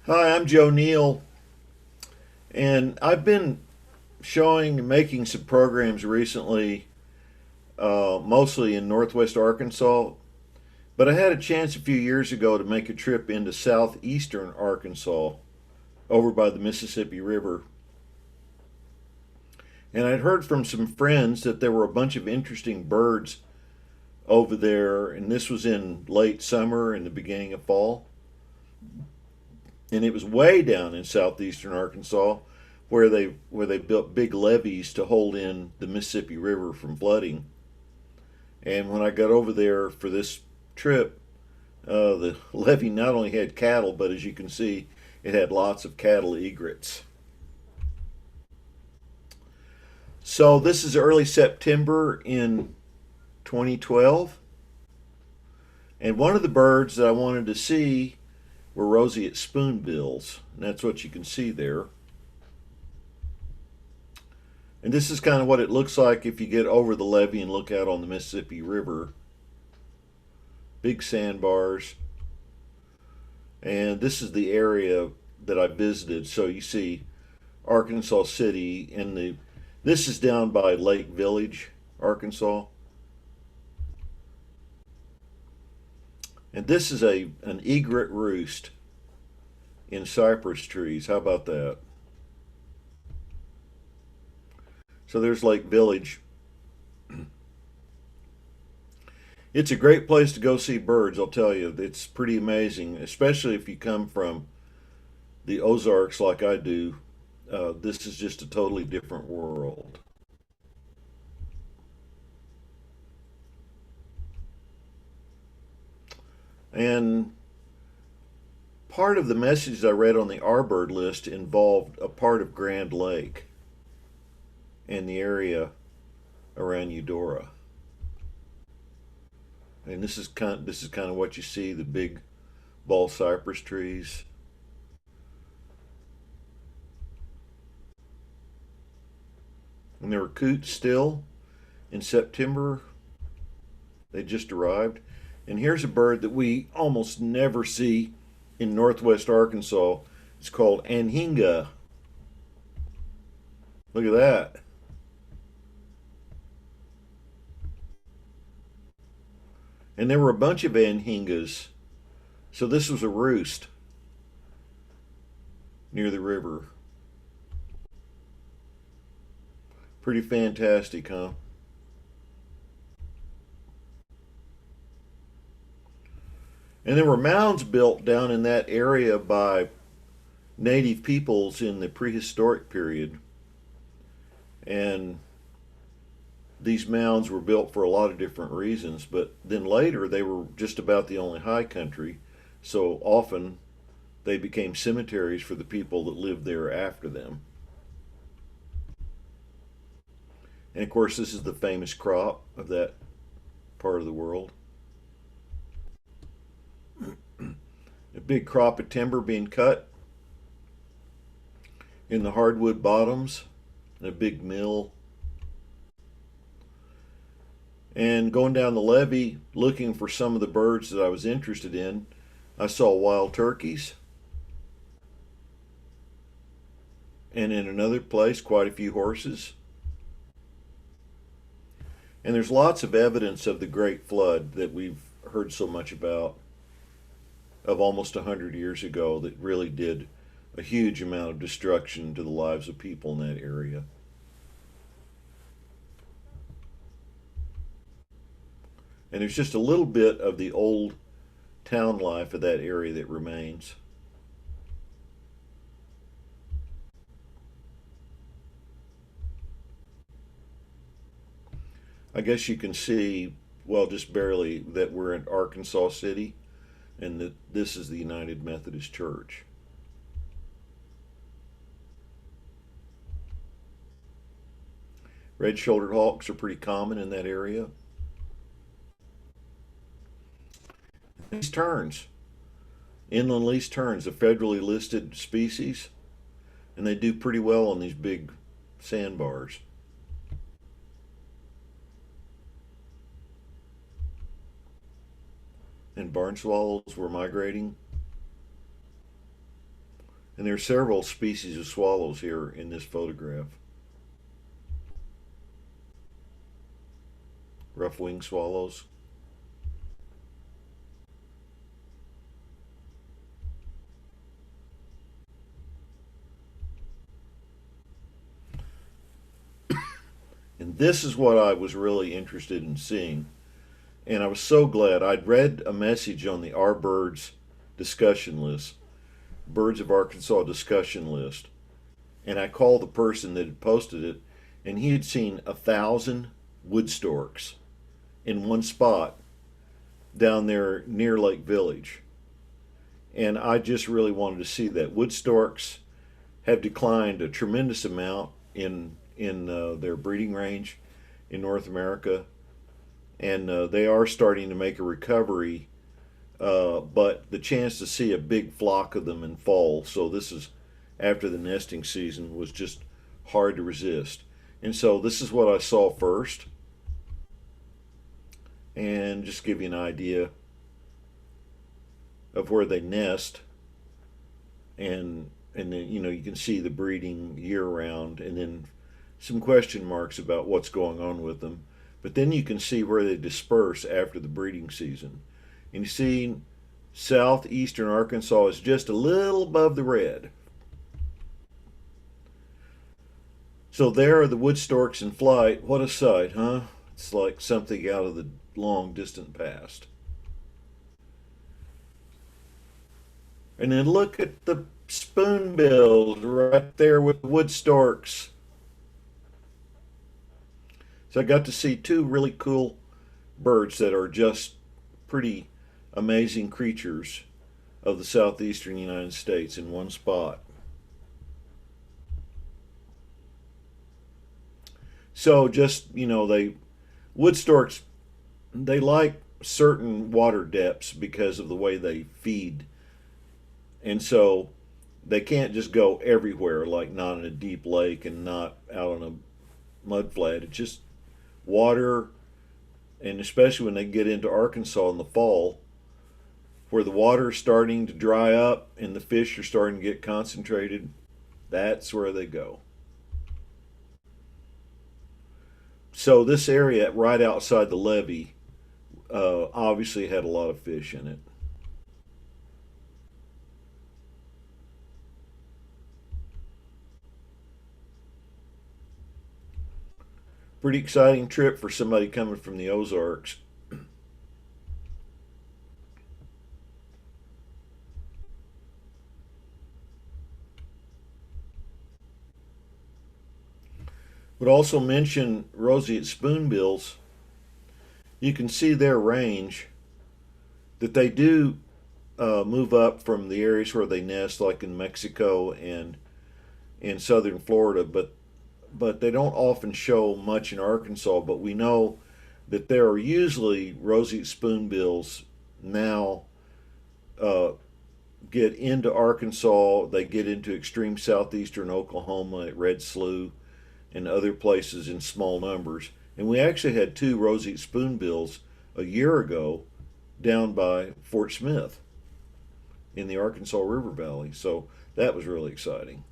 Hi, I'm Joe Neal, and I've been showing and making some programs recently, mostly in Northwest Arkansas. But I had a chance a few years ago to make a trip into southeastern Arkansas over by the Mississippi River. And I'd heard from some friends that there were a bunch of interesting birds over there, and this was in late summer and the beginning of fall. And it was way down in southeastern Arkansas where they built big levees to hold in the Mississippi River from flooding. And when I got over there for this trip, the levee not only had cattle, but as you can see, it had lots of cattle egrets. So this is early September in 2012, and one of the birds that I wanted to see were roseate spoonbills, and that's what you can see there. And this is kind of what it looks like if you get over the levee and look out on the Mississippi River. Big sandbars. And this is the area that I visited. So you see Arkansas City and this is down by Lake Village, Arkansas. And this is an egret roost in cypress trees. How about that? So there's Lake Village. It's a great place to go see birds, I'll tell you. It's pretty amazing, especially if you come from the Ozarks like I do. This is just a totally different world. And part of the message I read on the R bird list involved a part of Grand Lake and the area around Eudora. And this is kind of what you see, the big ball cypress trees. And there were coots still in September. They just arrived. And here's a bird that we almost never see in northwest Arkansas. It's called anhinga. Look at that. And there were a bunch of anhingas. So this was a roost near the river. Pretty fantastic, huh? And there were mounds built down in that area by native peoples in the prehistoric period. And these mounds were built for a lot of different reasons, but then later they were just about the only high country. So often they became cemeteries for the people that lived there after them. And of course, this is the famous crop of that part of the world. A big crop of timber being cut in the hardwood bottoms, and a big mill. And going down the levee looking for some of the birds that I was interested in, I saw wild turkeys. And in another place, quite a few horses. And there's lots of evidence of the Great Flood that we've heard so much about, of almost 100 years ago, that really did a huge amount of destruction to the lives of people in that area. And there's just a little bit of the old town life of that area that remains. I guess you can see, well, just barely, that we're in Arkansas City and that this is the United Methodist Church. Red shouldered hawks are pretty common in that area. These terns, inland least terns, a federally listed species, and they do pretty well on these big sandbars. And barn swallows were migrating. And there are several species of swallows here in this photograph. Rough-winged swallows. And this is what I was really interested in seeing. And I was so glad. I'd read a message on the Our Birds discussion list, Birds of Arkansas discussion list. And I called the person that had posted it, and he had seen 1,000 wood storks in one spot down there near Lake Village. And I just really wanted to see that. Wood storks have declined a tremendous amount in their breeding range in North America, and they are starting to make a recovery. But the chance to see a big flock of them in fall, so this is after the nesting season, was just hard to resist. And so this is what I saw first, and just give you an idea of where they nest, and then you can see the breeding year round, and then some question marks about what's going on with them. But then you can see where they disperse after the breeding season. And you see southeastern Arkansas is just a little above the red. So there are the wood storks in flight. What a sight, huh? It's like something out of the long distant past. And then look at the spoonbills right there with the wood storks. So I got to see two really cool birds that are just pretty amazing creatures of the southeastern United States in one spot. So just, they wood storks, they like certain water depths because of the way they feed. And so they can't just go everywhere, like not in a deep lake and not out on a mud flat. It's just water, and especially when they get into Arkansas in the fall, where the water is starting to dry up and the fish are starting to get concentrated, that's where they go. So this area right outside the levee obviously had a lot of fish in it. Pretty exciting trip for somebody coming from the Ozarks. Would also mention roseate spoonbills. You can see their range, that they do move up from the areas where they nest, like in Mexico and in southern Florida, but they don't often show much in Arkansas. But we know that there are usually roseate spoonbills now get into Arkansas. They get into extreme southeastern Oklahoma at Red Slough and other places in small numbers. And we actually had two roseate spoonbills a year ago down by Fort Smith in the Arkansas River Valley. So that was really exciting.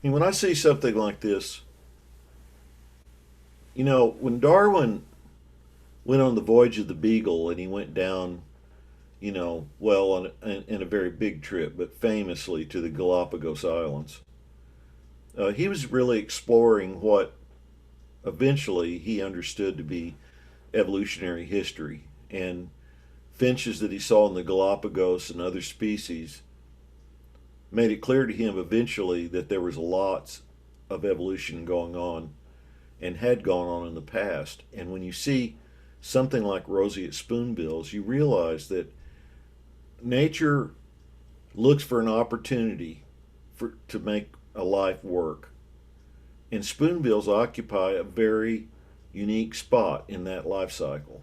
And when I see something like this, when Darwin went on the voyage of the Beagle and he went down, well, in a very big trip, but famously to the Galapagos Islands, he was really exploring what eventually he understood to be evolutionary history. And finches that he saw in the Galapagos and other species made it clear to him eventually that there was lots of evolution going on and had gone on in the past. And when you see something like roseate spoonbills, you realize that nature looks for an opportunity to make a life work. And spoonbills occupy a very unique spot in that life cycle.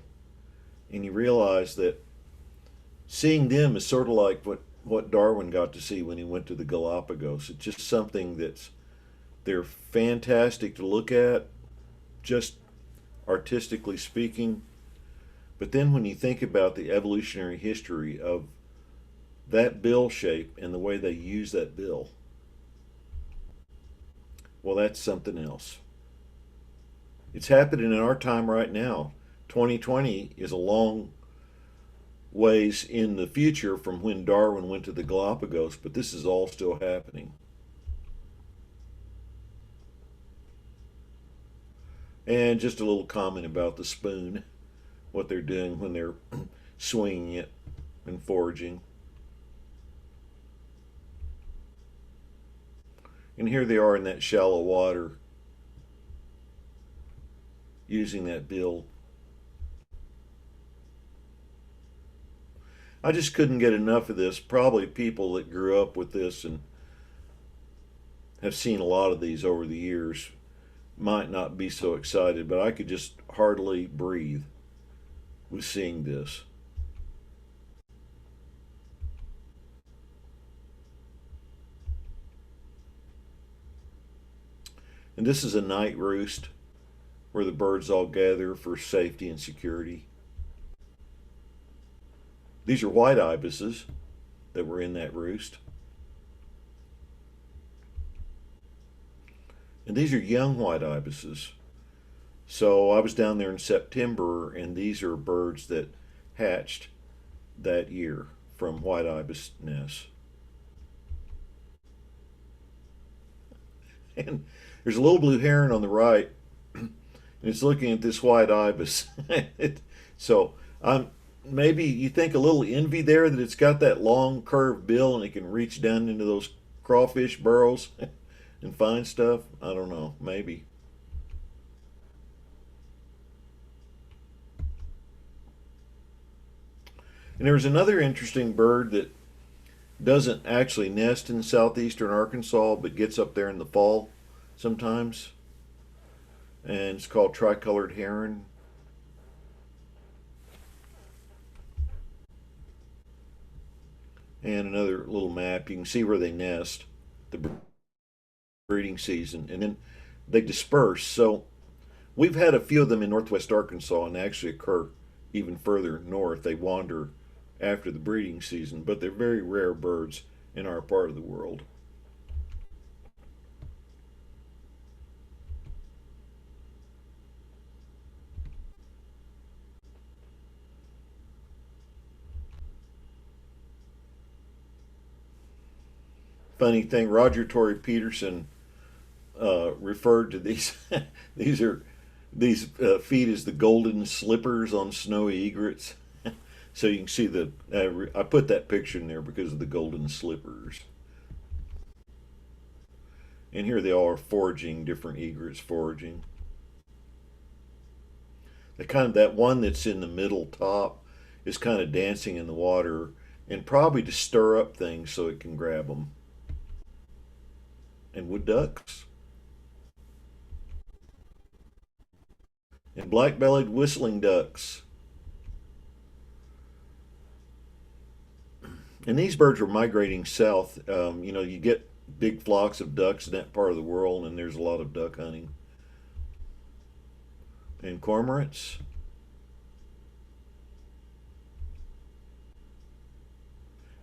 And you realize that seeing them is sort of like what Darwin got to see when he went to the Galapagos. It's just something they're fantastic to look at, just artistically speaking. But then when you think about the evolutionary history of that bill shape and the way they use that bill, well, that's something else. It's happening in our time right now. 2020 is a long ways in the future from when Darwin went to the Galapagos, but this is all still happening. And just a little comment about the spoon, what they're doing when they're swinging it and foraging. And here they are in that shallow water using that bill. I just couldn't get enough of this. Probably people that grew up with this and have seen a lot of these over the years might not be so excited, but I could just hardly breathe with seeing this. And this is a night roost where the birds all gather for safety and security. These are white ibises that were in that roost. And these are young white ibises. So I was down there in September, and these are birds that hatched that year from white ibis nests. And there's a little blue heron on the right, and it's looking at this white ibis. So I'm maybe you think a little envy there that it's got that long curved bill and it can reach down into those crawfish burrows and find stuff. I don't know, maybe. And there's another interesting bird that doesn't actually nest in southeastern Arkansas but gets up there in the fall sometimes. And it's called Tricolored Heron. And another little map, you can see where they nest, the breeding season, and then they disperse. So we've had a few of them in northwest Arkansas and they actually occur even further north. They wander after the breeding season, but they're very rare birds in our part of the world. Funny thing, Roger Torrey Peterson referred to these these are these feet as the golden slippers on snowy egrets. So you can see the I put that picture in there because of the golden slippers. And here they all are foraging, different egrets foraging. The kind of that one that's in the middle top is kind of dancing in the water and probably to stir up things so it can grab them. And wood ducks. And black-bellied whistling ducks. And these birds are migrating south. You get big flocks of ducks in that part of the world, and there's a lot of duck hunting. And cormorants.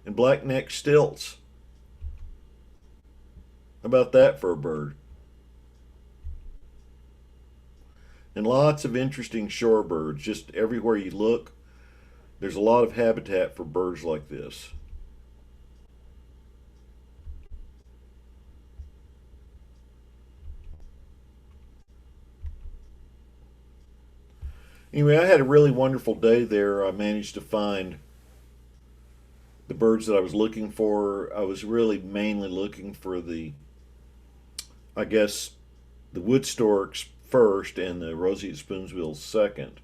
And black-necked stilts. How about that for a bird? And lots of interesting shorebirds. Just everywhere you look, there's a lot of habitat for birds like this. Anyway, I had a really wonderful day there. I managed to find the birds that I was looking for. I was really mainly looking for I guess, the wood storks first and the Roseate Spoonbills second.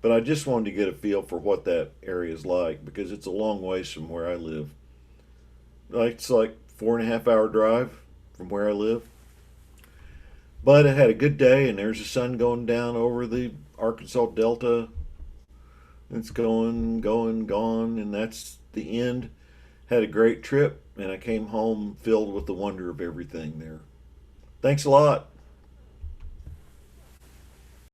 But I just wanted to get a feel for what that area is like because it's a long ways from where I live. It's like 4.5 hour drive from where I live. But I had a good day, and there's the sun going down over the Arkansas Delta. It's going, going, gone, and that's the end. Had a great trip, and I came home filled with the wonder of everything there. Thanks a lot.